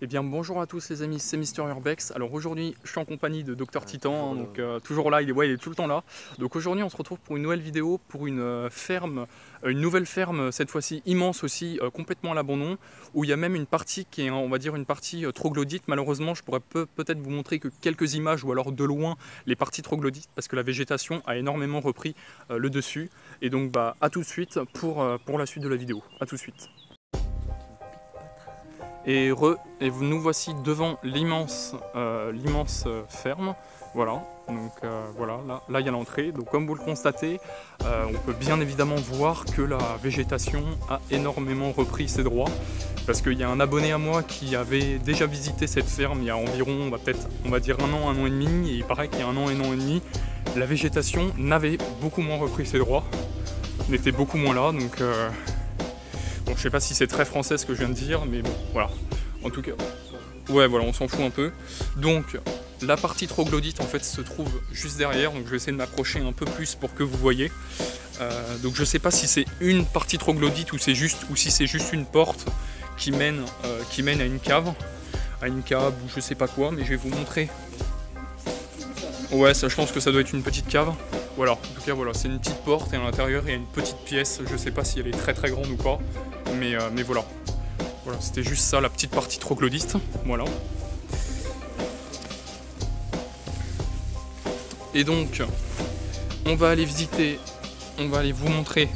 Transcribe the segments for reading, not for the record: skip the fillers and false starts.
Eh bien bonjour à tous les amis, c'est Mister Urbex. Alors aujourd'hui je suis en compagnie de Dr Titan, donc toujours là, il est tout le temps là. Donc aujourd'hui on se retrouve pour une nouvelle vidéo, pour une ferme, une nouvelle ferme cette fois-ci immense aussi, complètement à l'abandon, où il y a même une partie qui est, on va dire, une partie troglodyte. Malheureusement je pourrais peut-être vous montrer que quelques images ou alors de loin les parties troglodytes parce que la végétation a énormément repris le dessus. Et donc bah à tout de suite pour la suite de la vidéo, à tout de suite. Et nous voici devant l'immense ferme. Voilà, donc voilà, là il y a l'entrée. Donc comme vous le constatez, on peut bien évidemment voir que la végétation a énormément repris ses droits. Parce qu'il y a un abonné à moi qui avait déjà visité cette ferme il y a environ, on va dire un an et demi. Et il paraît qu'il y a un an et demi, la végétation n'avait beaucoup moins repris ses droits. N'était beaucoup moins là, donc... Bon, je sais pas si c'est très français ce que je viens de dire, mais bon, voilà. En tout cas, ouais, voilà, on s'en fout un peu. Donc, la partie troglodyte, en fait, se trouve juste derrière. Donc, je vais essayer de m'approcher un peu plus pour que vous voyez. Donc, je sais pas si c'est une partie troglodyte ou si c'est juste une porte qui mène à une cave. Ou je sais pas quoi, mais je vais vous montrer. Ouais, ça, je pense que ça doit être une petite cave. Voilà, en tout cas, voilà, c'est une petite porte et à l'intérieur, il y a une petite pièce. Je sais pas si elle est très grande ou pas. Mais voilà, c'était juste ça, la petite partie troglodyte, voilà. Et donc, on va aller visiter, on va aller vous montrer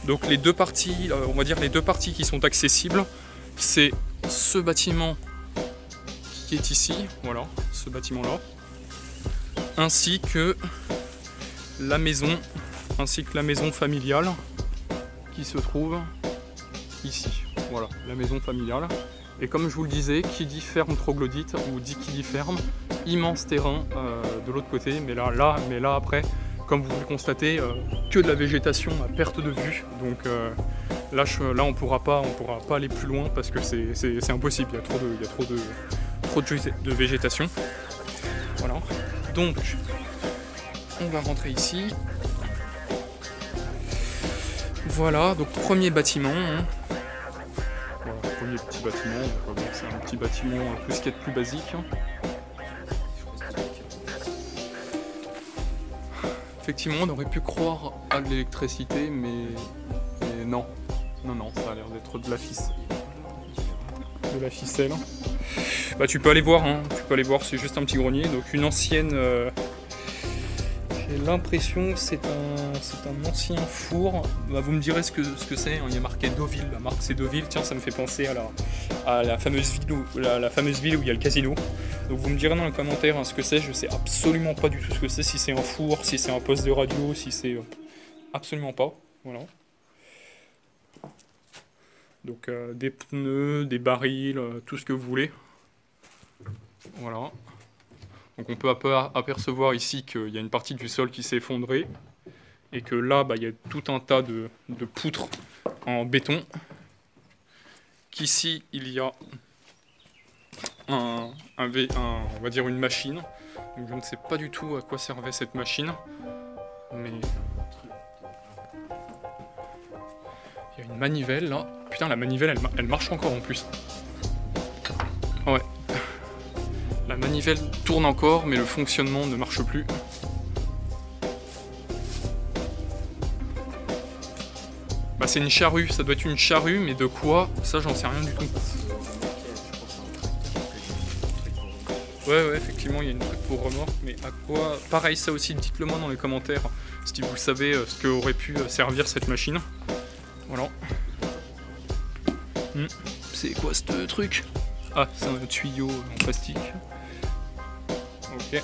donc les deux parties, on va dire les deux parties qui sont accessibles. C'est ce bâtiment qui est ici, voilà, ce bâtiment-là, ainsi que la maison familiale qui se trouve ici. Voilà, la maison familiale. Et comme je vous le disais, qui dit ferme troglodyte, ou qui dit ferme, immense terrain de l'autre côté. Mais là après, comme vous le constatez, que de la végétation à perte de vue. Donc là on pourra pas aller plus loin parce que c'est impossible, il y a trop de végétation. Voilà. Donc, on va rentrer ici. Voilà, donc premier bâtiment. Hein. Voilà, premier petit bâtiment, c'est un petit bâtiment, tout ce qui est de plus basique. Effectivement, on aurait pu croire à de l'électricité, mais non. Non, ça a l'air d'être de la ficelle. Bah tu peux aller voir, c'est juste un petit grenier, donc une ancienne... J'ai l'impression que c'est un ancien four. Bah, vous me direz ce que c'est, il y a marqué Deauville, la marque c'est Deauville, tiens ça me fait penser à la fameuse ville où il y a le casino. Donc vous me direz dans les commentaires ce que c'est, je sais absolument pas du tout ce que c'est, si c'est un four, si c'est un poste de radio, si c'est... absolument pas, voilà. Donc des pneus, des barils, tout ce que vous voulez. Voilà. Donc on peut apercevoir ici qu'il y a une partie du sol qui s'est effondrée et que là, bah, il y a tout un tas de poutres en béton. Qu'ici, il y a on va dire une machine. Donc, je ne sais pas du tout à quoi servait cette machine, mais il y a une manivelle là. Putain, la manivelle, elle marche encore en plus. Ouais. La manivelle tourne encore, mais le fonctionnement ne marche plus. Bah c'est une charrue, ça doit être une charrue, mais de quoi? Ça j'en sais rien du tout. Ouais, effectivement, il y a une truc pour remorque, mais à quoi? Pareil, ça aussi, dites-le moi dans les commentaires, si vous savez ce que aurait pu servir cette machine. Voilà. C'est quoi ce truc? Ah, c'est un tuyau en plastique. Ok.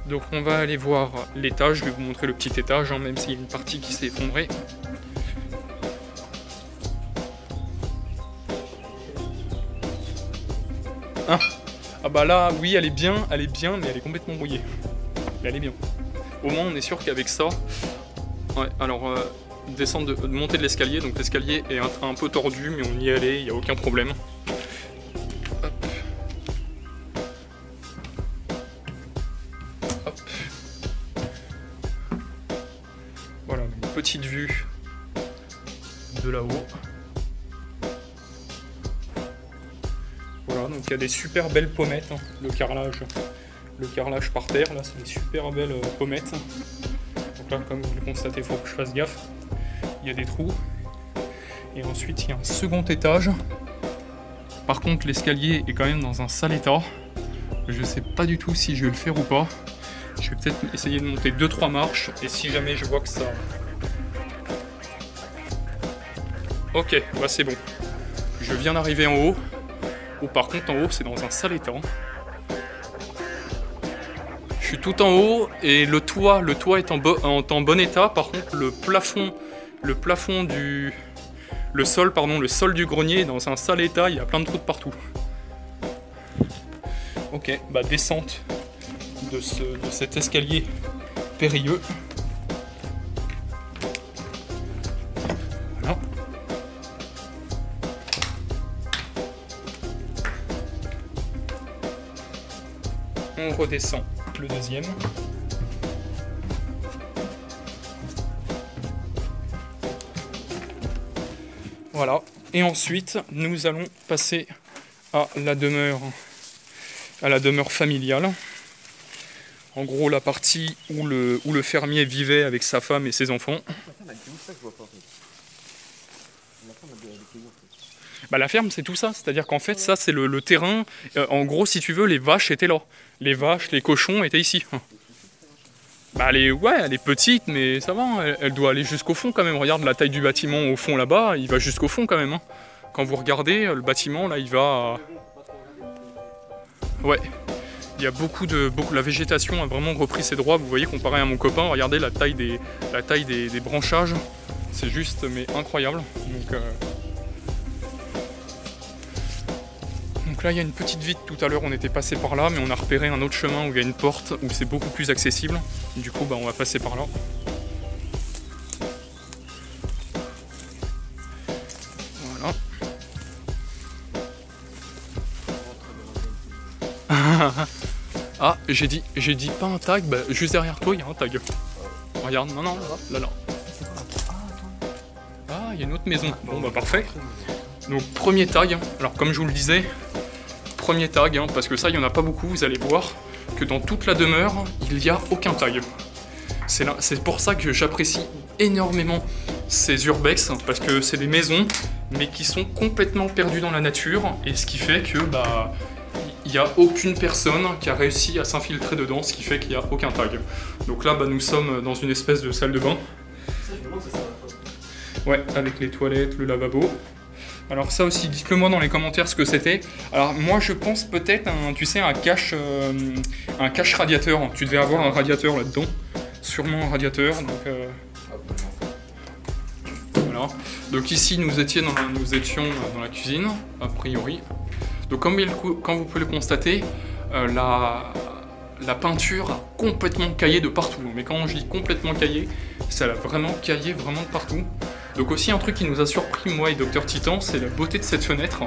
Donc on va aller voir l'étage, je vais vous montrer le petit étage, hein, même s'il y a une partie qui s'est effondrée. Ah bah là, oui, elle est bien, mais elle est complètement brouillée. Mais elle est bien. Au moins on est sûr qu'avec ça... Ouais, alors monter de l'escalier, donc l'escalier est un peu tordu, mais on y est allé, il n'y a aucun problème. Voilà, une petite vue de là-haut. Voilà, donc il y a des super belles pommettes, hein. Le carrelage par terre, là, c'est des super belles pommettes. Donc là, comme vous le constatez, il faut que je fasse gaffe. Il y a des trous. Et ensuite, il y a un second étage. Par contre, l'escalier est quand même dans un sale état. Je sais pas du tout si je vais le faire ou pas. Je vais peut-être essayer de monter 2-3 marches. Et si jamais je vois que ça... Ok, bah c'est bon. Je viens d'arriver en haut. Ou par contre, en haut, c'est dans un sale état. Je suis tout en haut et le toit est en bon état. Par contre, le sol du grenier est dans un sale état. Il y a plein de trous de partout. Ok, bah descente de cet escalier périlleux. Voilà. On redescend le deuxième. Voilà. Et ensuite, nous allons passer à la demeure familiale. En gros, la partie où le fermier vivait avec sa femme et ses enfants. Bah, la ferme, c'est tout ça. C'est-à-dire qu'en fait, ça, c'est le terrain. En gros, si tu veux, les vaches étaient là. Les vaches, les cochons étaient ici. Bah, elle est petite, mais ça va. Elle doit aller jusqu'au fond quand même. Regarde la taille du bâtiment au fond là-bas. Il va jusqu'au fond quand même. Hein. Quand vous regardez, le bâtiment, là, il va... Ouais. Il y a la végétation a vraiment repris ses droits. Vous voyez, comparé à mon copain, regardez la taille des branchages. C'est juste, mais incroyable. Donc là, il y a une petite vitre. Tout à l'heure, on était passé par là, mais on a repéré un autre chemin où il y a une porte, où c'est beaucoup plus accessible. Du coup, bah, on va passer par là. Voilà. Ah, j'ai dit pas un tag, bah, juste derrière toi, il y a un tag. Regarde, non, là. Ah, il y a une autre maison. Bon, bah, parfait. Donc, premier tag. Alors, comme je vous le disais, premier tag, hein, parce que ça, il n'y en a pas beaucoup. Vous allez voir que dans toute la demeure, il n'y a aucun tag. C'est pour ça que j'apprécie énormément ces urbex, parce que c'est des maisons, mais qui sont complètement perdues dans la nature, et ce qui fait que, bah... il n'y a aucune personne qui a réussi à s'infiltrer dedans, ce qui fait qu'il n'y a aucun tag. Donc là, bah, nous sommes dans une espèce de salle de bain. Ouais, avec les toilettes, le lavabo. Alors ça aussi, dites-le moi dans les commentaires ce que c'était. Alors moi, je pense peut-être, un cache radiateur. Tu devais avoir un radiateur là-dedans. Sûrement un radiateur. Donc, voilà. Donc ici, nous étions dans la cuisine, a priori. Donc comme vous pouvez le constater, la peinture a complètement caillé de partout. Mais quand je dis complètement caillé, ça a vraiment caillé vraiment de partout. Donc aussi un truc qui nous a surpris, moi et Dr Titan, c'est la beauté de cette fenêtre.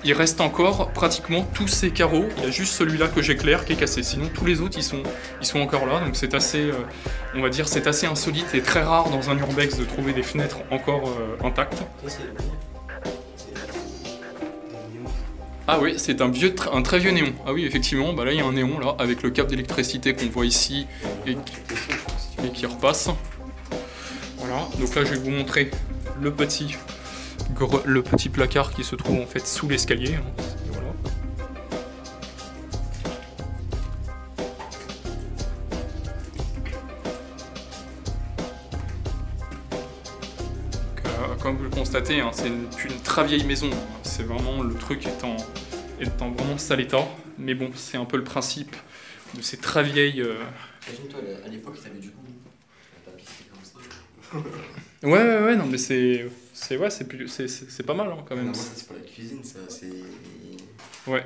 Il reste encore pratiquement tous ces carreaux. Il y a juste celui-là que j'éclaire qui est cassé. Sinon tous les autres, ils sont encore là. Donc c'est assez, on va dire, c'est assez insolite et très rare dans un urbex de trouver des fenêtres encore intactes. Ah oui, c'est un très vieux néon. Ah oui, effectivement, bah là il y a un néon là, avec le câble d'électricité qu'on voit ici et qui repasse. Voilà, donc là je vais vous montrer le petit placard qui se trouve en fait sous l'escalier. Voilà. Comme vous le constatez, hein, c'est une très vieille maison. C'est vraiment le truc étant vraiment sale état. Mais bon, c'est un peu le principe de ces très vieilles. Imagine-toi, à l'époque, ils avaient du goût. La tapisserie comme ça. Ouais, non, mais c'est pas mal hein, quand même. Non, moi, ça, c'est pas la cuisine, ça, c'est. Ouais.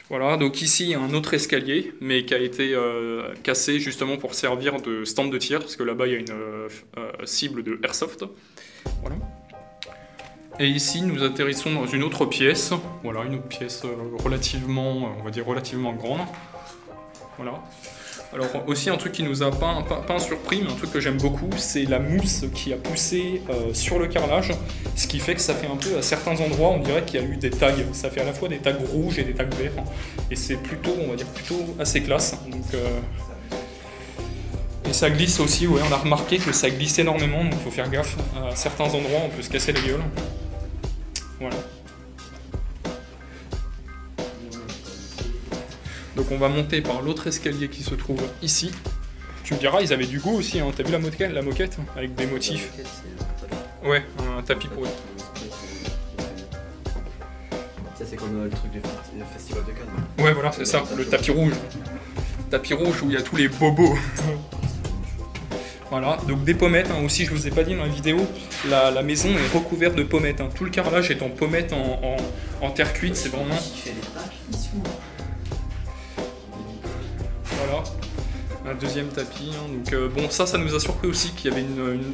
Voilà, donc ici il y a un autre escalier, mais qui a été cassé justement pour servir de stand de tir, parce que là-bas il y a une cible de airsoft. Voilà. Et ici nous atterrissons dans une autre pièce, voilà, une autre pièce relativement, on va dire relativement grande. Voilà. Alors aussi un truc qui nous a pas surpris, mais un truc que j'aime beaucoup, c'est la mousse qui a poussé sur le carrelage, ce qui fait que ça fait un peu, à certains endroits, on dirait qu'il y a eu des tags. Ça fait à la fois des tags rouges et des tags verts, et c'est plutôt, on va dire, plutôt assez classe. Donc, et ça glisse aussi, ouais, on a remarqué que ça glisse énormément, donc il faut faire gaffe. À certains endroits, on peut se casser la gueule. Voilà. Donc on va monter par l'autre escalier qui se trouve ici. Tu me diras, ils avaient du goût aussi, hein. T'as vu la moquette avec des motifs? Ouais, un tapis pourri. Ça c'est comme le truc du festival de Cannes. Ouais voilà, c'est ça, le tapis rouge. Tapis rouge où il y a tous les bobos. Voilà, donc des pommettes, hein. Aussi je vous ai pas dit dans la vidéo, la maison est recouverte de pommettes, hein. Tout le carrelage est en pommettes en terre cuite, c'est vraiment... Voilà, un deuxième tapis, hein. Donc bon, ça nous a surpris aussi qu'il y avait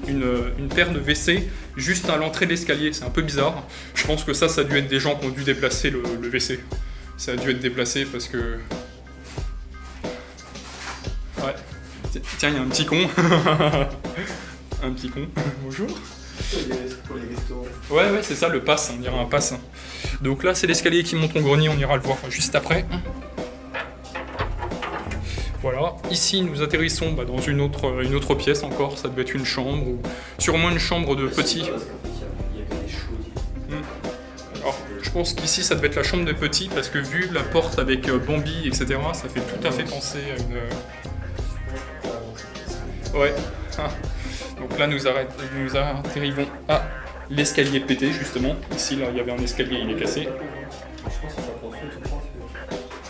une paire de WC juste à l'entrée de l'escalier, c'est un peu bizarre. Je pense que ça a dû être des gens qui ont dû déplacer le WC. Ça a dû être déplacé parce que... Ouais. Tiens, il y a un petit con. Un petit con. Bonjour. Ouais, c'est ça, le pass, on dirait un pass. Donc là, c'est l'escalier qui monte au grenier, on ira le voir juste après. Voilà, ici nous atterrissons dans une autre pièce encore, ça devait être une chambre, ou sûrement une chambre de petits. Alors, je pense qu'ici ça devait être la chambre de petits, parce que vu la porte avec Bambi, etc., ça fait tout à fait penser à une... Ouais. Donc là nous arrivons à l'escalier pété justement. Ici là il y avait un escalier, il est cassé.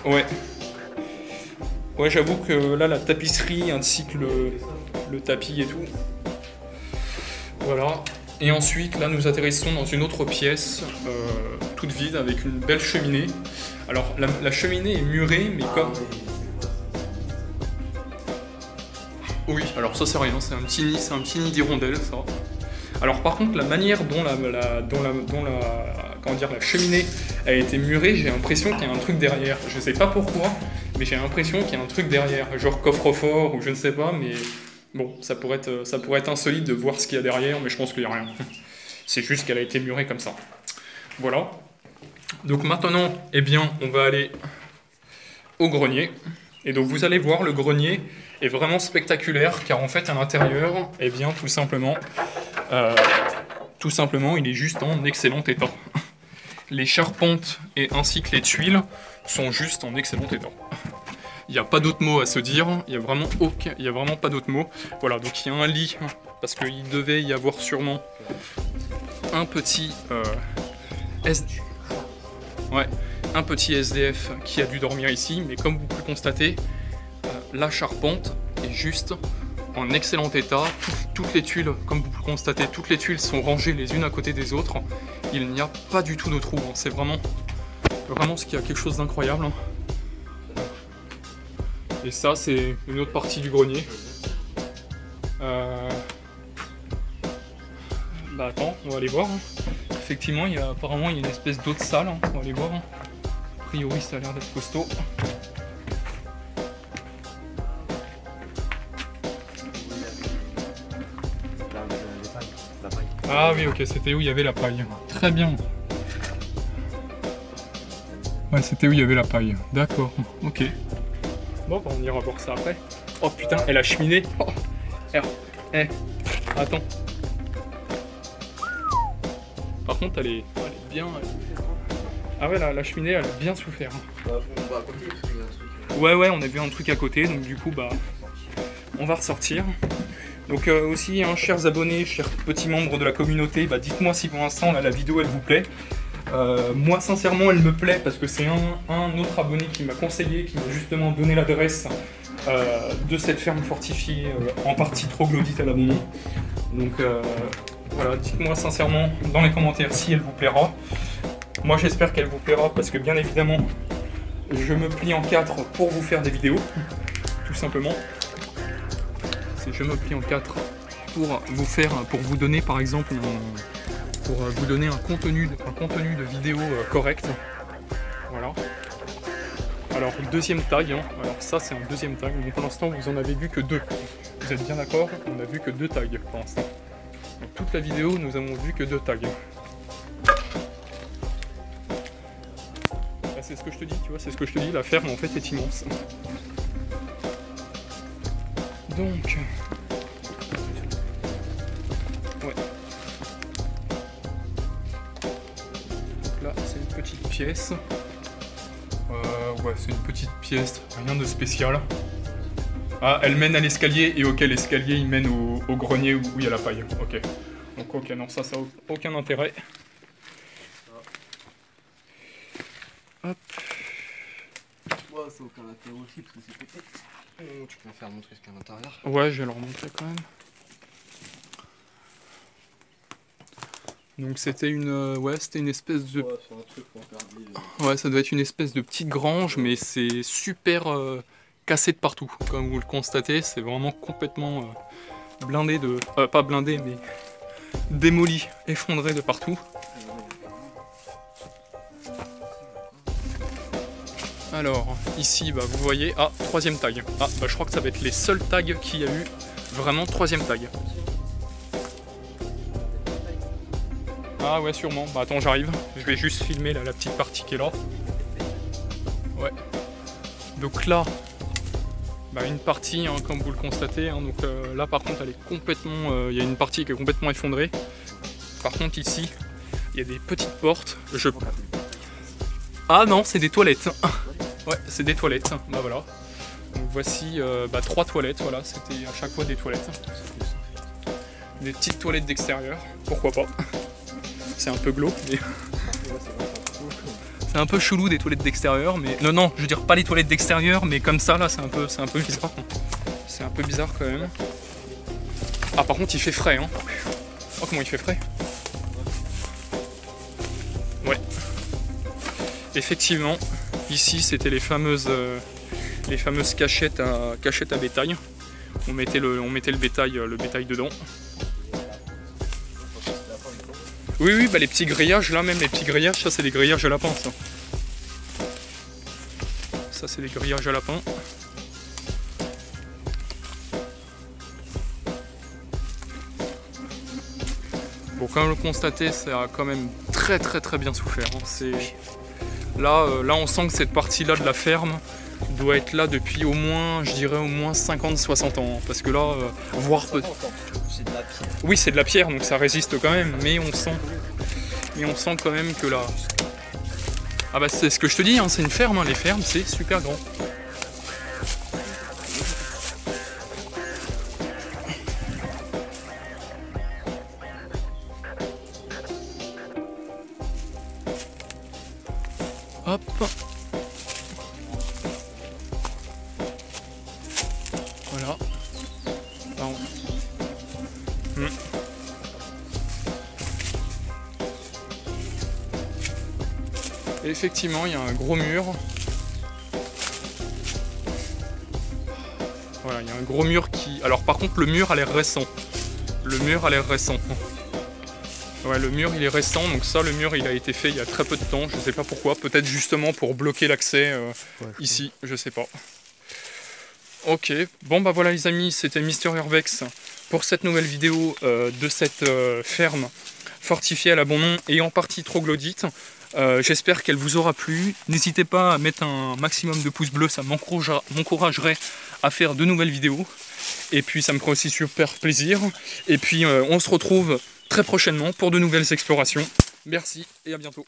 Ouais. Ouais, j'avoue que là la tapisserie ainsi que le tapis et tout. Voilà. Et ensuite là nous atterrissons dans une autre pièce toute vide avec une belle cheminée. Alors la cheminée est murée mais comme... Oui, alors ça c'est rien, c'est un petit nid d'hirondelle ça. Alors par contre la manière dont la cheminée a été murée, j'ai l'impression qu'il y a un truc derrière. Je sais pas pourquoi, mais j'ai l'impression qu'il y a un truc derrière, genre coffre-fort ou je ne sais pas, mais bon, ça pourrait être insolite de voir ce qu'il y a derrière, mais je pense qu'il n'y a rien. C'est juste qu'elle a été murée comme ça. Voilà. Donc maintenant, eh bien, on va aller au grenier. Et donc vous allez voir, le grenier est vraiment spectaculaire, car en fait à l'intérieur, eh bien tout simplement, il est juste en excellent état. Les charpentes et ainsi que les tuiles sont juste en excellent état. Il n'y a pas d'autre mot à se dire, il n'y a vraiment pas d'autre mot. Voilà, donc il y a un lit, parce qu'il devait y avoir sûrement un petit un petit SDF qui a dû dormir ici, mais comme vous pouvez le constater, la charpente est juste en excellent état. Toutes les tuiles, comme vous pouvez le constater, toutes les tuiles sont rangées les unes à côté des autres. Il n'y a pas du tout de trou, hein. C'est vraiment ce qui a quelque chose d'incroyable. Et ça, c'est une autre partie du grenier. Bah attends, on va aller voir. Effectivement, apparemment il y a une espèce d'autre salle, on va aller voir. A priori ça a l'air d'être costaud. Ah oui, ok, c'était où il y avait la paille. Très bien. Ouais, c'était où il y avait la paille. D'accord, ok. Bon, bah, on ira voir ça après. Oh putain, et la cheminée. Oh. Attends. Par contre, elle est bien... Ah ouais, la cheminée, elle a bien souffert. Ouais, on a vu un truc à côté, donc du coup, bah, on va ressortir. Donc aussi, hein, chers abonnés, chers petits membres de la communauté, bah, dites-moi si pour l'instant, la vidéo, elle vous plaît. Moi, sincèrement, elle me plaît parce que c'est un autre abonné qui m'a conseillé, qui m'a justement donné l'adresse de cette ferme fortifiée, en partie troglodyte à l'abandon. Donc voilà, dites-moi sincèrement dans les commentaires si elle vous plaira. Moi j'espère qu'elle vous plaira parce que bien évidemment je me plie en 4 pour vous faire des vidéos, tout simplement. Je me plie en 4 pour vous donner par exemple un contenu de vidéo correct. Voilà. Alors deuxième tag, hein. Alors ça c'est un deuxième tag, donc pour l'instant vous en avez vu que 2. Vous êtes bien d'accord? On n'a vu que 2 tags pour l'instant. Dans toute la vidéo nous avons vu que 2 tags. Là, c'est ce que je te dis, tu vois, c'est ce que je te dis, la ferme en fait est immense. Donc... ouais. Donc là c'est une petite pièce. Ouais, c'est une petite pièce, rien de spécial. Ah, elle mène à l'escalier, et ok, l'escalier il mène au grenier où il y a la paille. Ok. Donc ok, non, ça n'a aucun intérêt. Hop. Ouais, ça n'a aucun intérêt aussi, parce que c'est pété. Oh, tu peux me faire montrer ce qu'il y a à l'intérieur? Ouais, je vais leur montrer quand même. Donc c'était une, ouais, c'était une espèce de... Ouais, c'est un truc pour regarder. Ouais, ça doit être une espèce de petite grange, mais c'est super cassé de partout. Comme vous le constatez, c'est vraiment complètement blindé de... pas blindé, mais démoli, effondré de partout. Alors, ici, bah, vous voyez... Ah, 3e tag. Ah, bah, je crois que ça va être les seuls tags qu'il y a eu. Vraiment, 3e tag. Ah ouais, sûrement. Bah attends, j'arrive. Je vais juste filmer là, la petite partie qui est là. Ouais. Donc là, bah, une partie, hein, comme vous le constatez. Hein, donc là, par contre, elle est complètement... il y a une partie qui est complètement effondrée. Par contre, ici, il y a des petites portes. Ah non, c'est des toilettes. Ouais, c'est des toilettes. Bah voilà. Donc voici 3 toilettes. Voilà, c'était à chaque fois des toilettes. Des petites toilettes d'extérieur. Pourquoi pas. C'est un peu glauque, mais... c'est un peu chelou des toilettes d'extérieur, mais... Non, je veux dire pas les toilettes d'extérieur, mais comme ça, là, c'est un peu bizarre. C'est un peu bizarre quand même. Ah, par contre, il fait frais, hein. Oh, comment il fait frais. Ouais. Effectivement, ici, c'était les fameuses cachettes à bétail. On mettait le bétail dedans. Oui, bah les petits grillages, là même, les petits grillages, ça c'est des grillages à lapin, ça. Ça c'est des grillages à lapin. Bon, comme vous le constatez, ça a quand même très bien souffert. Hein. Là, on sent que cette partie-là de la ferme doit être là depuis au moins, je dirais au moins 50-60 ans. Parce que là, voire peut... C'est de la pierre. Oui, c'est de la pierre, donc ça résiste quand même, mais on sent quand même que là... Ah bah c'est ce que je te dis, hein, c'est une ferme, hein. Les fermes c'est super grand. Hop. Voilà. Et effectivement, il y a un gros mur. Voilà, il y a un gros mur qui... Alors par contre, le mur a l'air récent. Le mur a l'air récent. Ouais, le mur il est récent, donc ça, le mur il a été fait il y a très peu de temps, je sais pas pourquoi, peut-être justement pour bloquer l'accès ici, je sais pas. Ok, bon bah voilà les amis, c'était Mister Urbex pour cette nouvelle vidéo de cette ferme fortifiée à la bon nom et en partie troglodyte. J'espère qu'elle vous aura plu. N'hésitez pas à mettre un maximum de pouces bleus, ça m'encouragerait à faire de nouvelles vidéos. Et puis ça me ferait aussi super plaisir. Et puis on se retrouve très prochainement pour de nouvelles explorations. Merci et à bientôt.